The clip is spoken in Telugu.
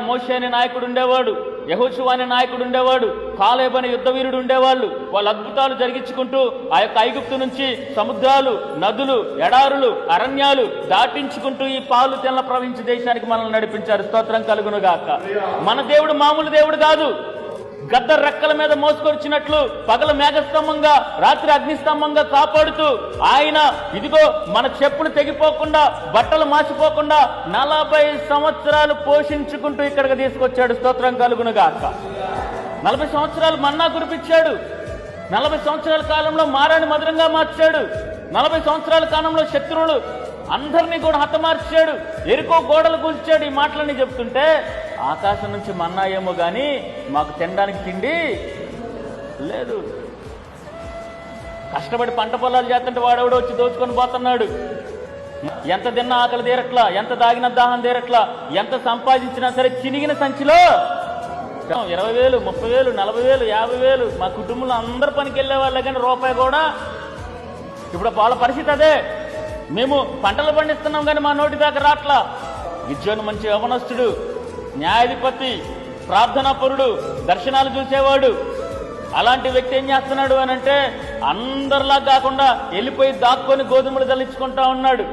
మోషే అనే నాయకుడు ఉండేవాడు, యెహోషువ అనే నాయకుడు ఉండేవాడు, కాలేబు అనే యుద్ధవీరుడు ఉండేవాళ్ళు. వాళ్ళు అద్భుతాలు జరిగించుకుంటూ ఆ యొక్క ఐగుప్తు నుంచి సముద్రాలు, నదులు, ఎడారులు, అరణ్యాలు దాటించుకుంటూ ఈ పాలు తెల్ల ప్రవహించే దేశానికి మనల్ని నడిపించారు. స్తోత్రం కలుగును గాక. మన దేవుడు మామూలు దేవుడు కాదు. గద్ద రెక్కల మీద మోసుకొచ్చినట్లు పగల మేఘస్తంభంగా, రాత్రి అగ్నిస్తంభంగా కాపాడుతూ ఆయన ఇదిగో మన చెప్పులు తెగిపోకుండా, బట్టలు మాసిపోకుండా 40 సంవత్సరాలు పోషించుకుంటూ ఇక్కడికి తీసుకొచ్చాడు. స్తోత్రం కలుగును గాక. 40 సంవత్సరాలు మన్నా కురిపించాడు. 40 సంవత్సరాల కాలంలో మారాన్ని మధురంగా మార్చాడు. 40 సంవత్సరాల కాలంలో శత్రువులు అందరినీ కూడా హతమార్చాడు. ఎరుకో గోడలు కూల్చాడు. ఈ మాటలన్నీ చెప్తుంటే ఆకాశం నుంచి మన్నా ఏమో గాని మాకు తినడానికి తిండి లేదు. కష్టపడి పంట పొలాలు చేస్తుంటే వాడెవడో వచ్చి దోచుకొని పోతున్నాడు. ఎంత తిన్నా ఆకలి తీరట్లా, ఎంత దాగిన దాహం తీరట్లా, ఎంత సంపాదించినా సరే చినిగిన సంచిలో 20,000, 30,000, 40,000, 50,000 మా కుటుంబంలో అందరు పనికి వెళ్ళే వాళ్ళే కానీ రూపాయి కూడా. ఇప్పుడు వాళ్ళ పరిస్థితి అదే. మేము పంటలు పండిస్తున్నాం కానీ మా నోటి దాకా రాట్లా. విద్యోని మంచి యవనస్తుడు, న్యాయాధిపతి, ప్రార్థనాపరుడు, దర్శనాలు చూసేవాడు. అలాంటి వ్యక్తి ఏం చేస్తున్నాడు అని అంటే అందరిలా కాకుండా వెళ్ళిపోయి దాక్కొని గోధుమలు జల్లించుకుంటా ఉన్నాడు.